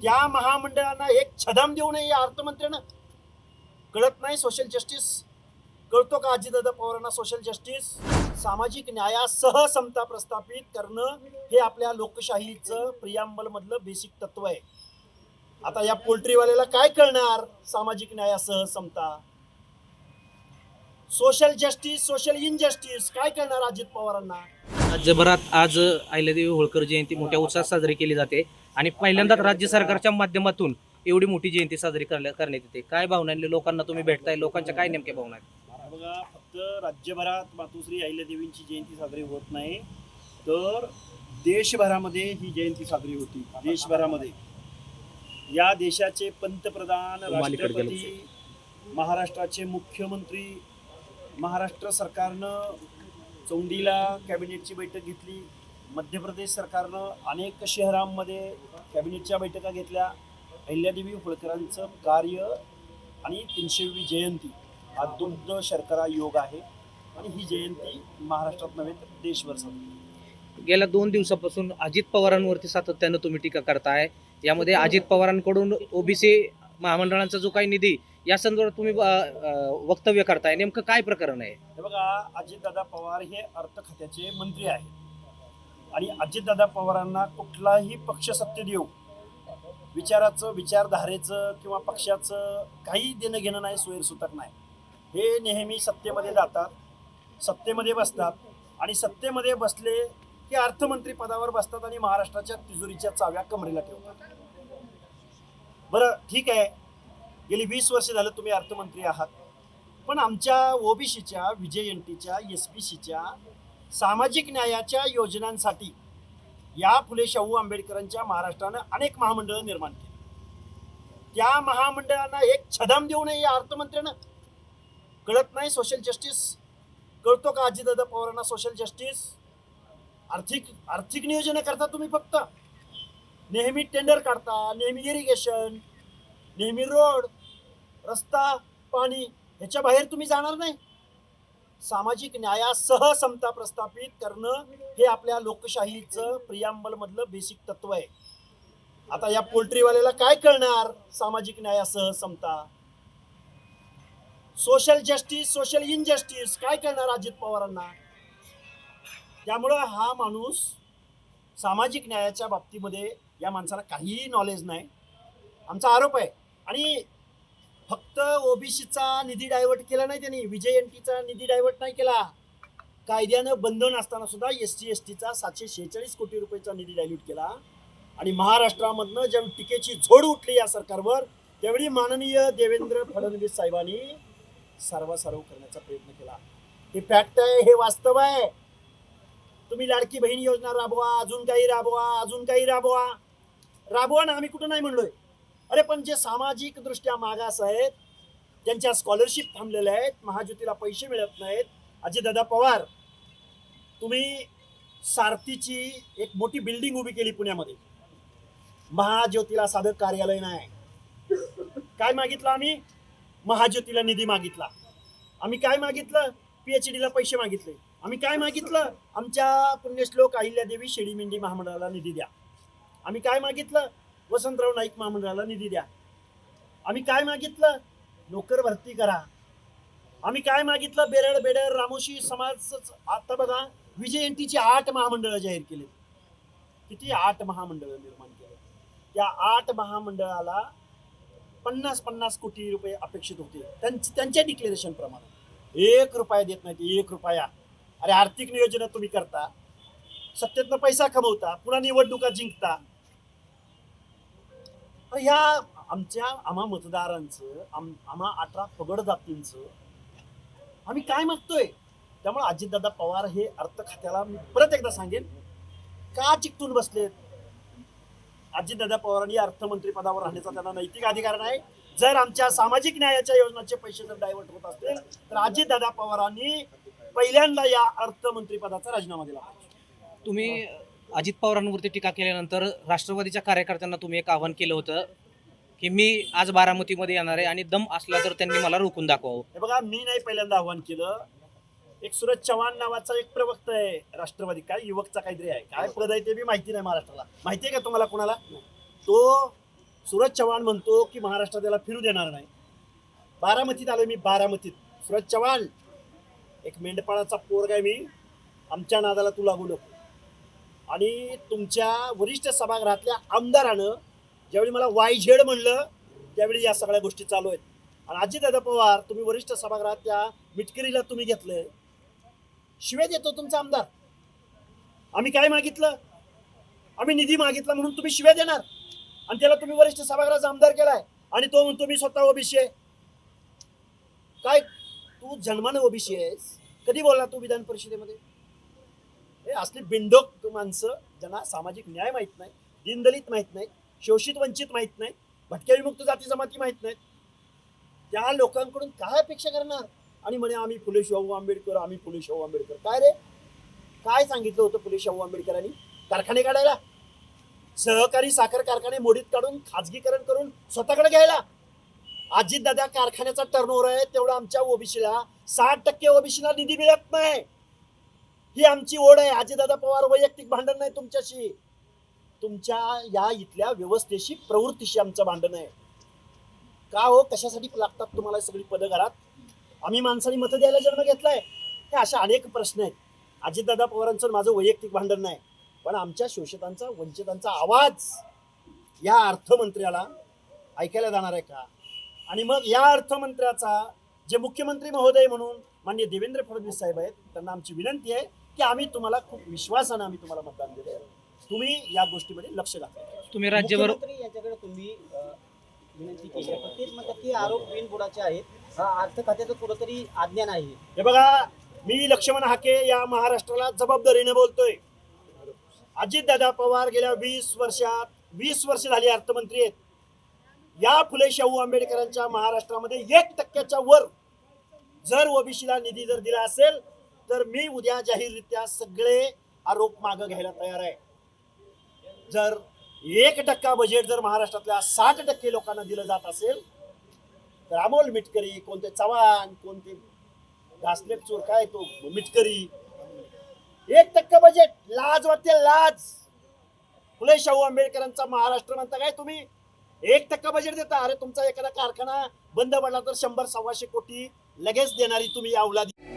त्या महामंडळांना एक छदाम देऊ नये या अर्थमंत्र्यानं. कळत नाही सोशल जस्टिस. कळतो का अजितदादा पवारांना सोशल जस्टिस? सामाजिक न्यायासह समता प्रस्थापित करणं हे आपल्या लोकशाहीचं प्रियांबल मधलं बेसिक तत्व आहे. आता या पोल्ट्रीवाल्याला काय कळणार सामाजिक न्यायासह समता? सोशल जस्टिस, सोशल इनजस्टिस काय करणार अजित पवारांना? राज्यभरात आज अहिल्यादेवी होळकर जयंती मोठ्या उत्साहात साजरी केली जाते आणि पहिल्यांदाच राज्य सरकारच्या माध्यमातून एवढी मोठी जयंती साजरी करण्यात येते. काय भावना आहे? लोकांना तुम्ही भेटताय, लोकांच्या काय नेमक्या भावना आहेत? बघा, फक्त राज्यभरात मातोश्री अहिल्यादेवींची जयंती साजरी होत नाही, तर देशभरामध्ये ही जयंती साजरी होती. देशभरामध्ये या देशाचे पंतप्रधान, राष्ट्रपती, महाराष्ट्राचे मुख्यमंत्री, महाराष्ट्र सरकारनं चौंडीला कॅबिनेटची बैठक घेतली. मध्य प्रदेश सरकारनं अनेक शहरांमध्ये कॅबिनेटच्या बैठका घेतल्या. अहिल्यादेवी होळकरांचं कार्य आणि 300वी जयंती हा दुग्ध शर्करा योग आहे आणि ही जयंती महाराष्ट्रात नव्हे तर देशभर साजरी. गेल्या 2 दिवसापासून अजित पवारांवरती सातत्यानं तुम्ही टीका करताय. यामध्ये अजित पवारांकडून ओबीसी महामंडळांचा जो काही निधी या संदर्भात तुम्ही वक्तव्य करताय, नेमकं काय प्रकरण आहे? हे बघा, अजितदादा पवार हे अर्थ खात्याचे मंत्री आहेत आणि अजितदादा पवारांना कुठलाही पक्ष सत्तेत येऊ, विचाराचं, विचारधारेचं किंवा पक्षाचं काही देणं घेणं नाही, सोयरसुतक नाही. हे नेहमी सत्तेमध्ये जातात, सत्तेमध्ये बसतात आणि सत्तेमध्ये बसले की अर्थमंत्री पदावर बसतात आणि महाराष्ट्राच्या तिजोरीच्या चाव्या कमरेला ठेवतात. बरं, ठीक आहे, गेली 20 वर्ष झालं तुम्ही अर्थमंत्री आहात, पण आमच्या ओबीसीच्या, व्हीजेएनटीच्या, एसबीसीच्या सामाजिक न्यायाच्या योजनांसाठी या फुले शाहू आंबेडकरांच्या महाराष्ट्रानं अनेक महामंडळं निर्माण केली. त्या महामंडळांना एक छदाम देऊ नये या अर्थमंत्र्यानं. कळत नाही सोशल जस्टिस? कळतो का अजितदादा पवारांना सोशल जस्टिस? आर्थिक नियोजन करता तुम्ही, फक्त नेहमी टेंडर काढता, नेहमी इरिगेशन, नेहमी रोड, रस्ता, पाणी, ह्याच्या बाहेर तुम्ही जाणार नाही. सामाजिक न्यायासह समता प्रस्थापित करणं हे आपल्या लोकशाहीचं प्रियांबल मधलं बेसिक तत्व आहे. आता या पोल्ट्रीवाल्याला काय कळणार सामाजिक न्यायासह समता? सोशल जस्टिस, सोशल इनजस्टिस काय करणार अजित पवारांना? त्यामुळं हा माणूस सामाजिक न्यायाच्या बाबतीमध्ये या माणसाला काहीही नॉलेज नाही, आमचा आरोप आहे. आणि फक्त ओबीसीचा निधी डायव्हर्ट केला नाही त्यांनी, व्हीजेएनटीचा निधी डायव्हर्ट नाही केला. कायद्यानं बंधन असताना सुद्धा एसटी एसटीचा 746 कोटी रुपयाचा निधी डायल्यूट केला. आणि महाराष्ट्रामधनं जेव्हा टीकेची झोड उठली या सरकारवर, त्यावेळी माननीय देवेंद्र फडणवीस साहेबांनी सर्वासार्व करण्याचा प्रयत्न केला. हे फॅक्ट आहे, हे वास्तव आहे. तुम्ही लाडकी बहीण योजना राबवा, अजून काही राबवा, अजून काही राबवा, राबवा ना, आम्ही कुठं नाही म्हणलोय. अरे पण जे सामाजिक दृष्ट्या मागास आहेत, त्यांच्या स्कॉलरशिप थांबलेल्या आहेत, महाज्योतीला पैसे मिळत नाहीत. अजितदादा पवार, तुम्ही सारथीची एक मोठी बिल्डिंग उभी केली पुण्यामध्ये, महाज्योतीला साधं कार्यालय नाही. काय मागितलं आम्ही? महाज्योतीला निधी मागितला. आम्ही काय मागितलं? PhDला पैसे मागितले. आम्ही काय मागितलं? आमच्या पुण्यश्लोक अहिल्यादेवी शेळीमेंढी महामंडळाला निधी द्या. आम्ही काय मागितलं? वसंतराव नाईक महामंडळाला निधी द्या. आम्ही काय मागितलं? नोकर भरती करा. आम्ही काय मागितलं? बेरड बेडर रामोशी समाज. आता बघा, व्हीजेएनटीची 8 महामंडळं जाहीर केली. किती? 8 महामंडळं निर्माण केले. त्या 8 महामंडळाला 50-50 कोटी रुपये अपेक्षित होते त्यांच्या डिक्लेरेशन प्रमाणे. 1 रुपया देत नाहीत, 1 रुपया. अरे आर्थिक नियोजन तुम्ही करता, सत्तेतनं पैसा कमवता, पुन्हा निवडणुका जिंकता. ह्या आम्हा मतदारांचं, आम्हा 18 पगड जातींचं आम्ही काय मागतोय? त्यामुळे अजितदादा पवार हे अर्थ खात्याला, मी परत एकदा सांगेन, का चिकटून बसलेत? अजितदादा पवारांनी अर्थमंत्री पदावर राहण्याचा त्यांना नैतिक अधिकार नाही. जर आमच्या सामाजिक न्यायाच्या योजनांचे पैसे जर डायव्हर्ट होत असतील तर अजितदादा पवारांनी पहिल्यांदा या अर्थमंत्री पदाचा राजीनामा दिला पाहिजे. तुम्ही अजित पवारांवरती टीका केल्यानंतर राष्ट्रवादीच्या कार्यकर्त्यांना तुम्ही एक आवाहन केलं होतं की मी आज बारामतीमध्ये येणार आहे आणि दम असला तर त्यांनी मला रोखून दाखवावं. हे बघा, मी नाही पहिल्यांदा आव्हान केलं. एक सूरज चव्हाण नावाचा एक प्रवक्ता आहे राष्ट्रवादी, काय युवकचा काहीतरी आहे, काय पद आहे ते बी माहिती नाही महाराष्ट्राला. माहिती आहे का तुम्हाला कोणाला? तो सूरज चव्हाण म्हणतो की महाराष्ट्रात त्याला फिरू देणार नाही. बारामतीत आलोय मी, बारामतीत. सूरज चव्हाण, एक मेंढपाळाचा पोरगा आहे मी, आमच्या नादाला तू लागू नको. आणि तुमच्या वरिष्ठ सभागृहातल्या आमदारानं ज्यावेळी मला वायझेड म्हणलं त्यावेळी या सगळ्या गोष्टी चालू आहेत. आणि अजितदादा पवार, तुम्ही वरिष्ठ सभागृहात त्या मिटकरीला तुम्ही घेतलंय, शिव्या देतो तुमचा आमदार. आम्ही काय मागितलं? आम्ही निधी मागितला म्हणून तुम्ही शिव्या देणार, आणि त्याला तुम्ही वरिष्ठ सभागृहाचा आमदार केलाय, आणि तो म्हणतो मी स्वतः ओबीसी आहे. काय तू जन्मानं ओबीसी आहेस? कधी बोलला तू विधान परिषदेमध्ये? हे असली बिंडोक माणसं ज्यांना सामाजिक न्याय माहित नाही, दीनदलित माहित नाही, शोषित वंचित माहित नाही, भटक्या विमुक्त जाती जमाती माहित नाहीत, त्या लोकांकडून काय अपेक्षा करणार? आणि म्हणे आम्ही फुले शाहू आंबेडकर, आम्ही फुले शाहू आंबेडकर. काय रे, काय सांगितलं होतं फुले शाहू आंबेडकरांनी? कारखाने काढायला, सहकारी साखर कारखाने मोडीत काढून खाजगीकरण करून स्वतःकडे घ्यायला. अजितदादा, कारखान्याचा टर्नओव्हर आहे तेवढं आमच्या ओबीसीला, 60% ओबीसीला निधी मिळत नाही. ही आमची ओढ आहे. अजितदादा पवार, वैयक्तिक भांडण नाही तुमच्याशी, तुमच्या या इथल्या व्यवस्थेशी, प्रवृत्तीशी आमचं भांडण आहे. का हो, कशासाठी लागतात तुम्हाला सगळी पदं घरात? आम्ही माणसांनी मतं द्यायला जन्म घेतलाय? हे अशा अनेक प्रश्न आहेत. अजितदादा पवारांचं माझं वैयक्तिक भांडण नाही, पण आमच्या शोषितांचा, वंचितांचा आवाज या अर्थमंत्र्याला ऐकायला जाणार आहे का? आणि मग या अर्थमंत्र्याचा जे मुख्यमंत्री महोदय म्हणून माननीय देवेंद्र फडणवीस साहेब आहेत, त्यांना आमची विनंती आहे की आम्ही तुम्हाला खूप विश्वासानं आम्ही तुम्हाला मतदान दिले, तुम्ही या गोष्टीमध्ये लक्ष घाला. तुम्ही राज्यभर मुख्यमंत्री यांच्याकडे तुम्ही विनंती केली आहे, पण तेच म्हणतात की आरोप बिनबुडाचे आहेत. अर्थ खात्याचं कुठंतरी अज्ञान आहे. हे बघा, मी लक्ष्मण हाके या महाराष्ट्राला जबाबदारीने बोलतोय. अजितदादा पवार गेल्या 20 वर्ष झाली अर्थमंत्री आहेत. या फुले शाहू आंबेडकरांच्या महाराष्ट्रामध्ये 1% वर जर ओबीसीला निधी जर दिला असेल तर मी उद्या जाहीररित्या सगळे आरोप मागं घ्यायला तयार आहे. जर 1% बजेट जर महाराष्ट्रातल्या 60% लोकांना दिलं जात असेल तर अमोल मिटकरी, कोणते चव्हाण, कोणते घासलेप चोर, काय तो मिटकरी, 1% बजेट, लाज वाटते, लाज. फुले शाहू आंबेडकरांचा महाराष्ट्र म्हणता काय तुम्ही? 1% बजेट देता? अरे तुमचा एखादा कारखाना बंद पडला तर 100-125 कोटी लगेच देणारी तुम्ही अवलादी.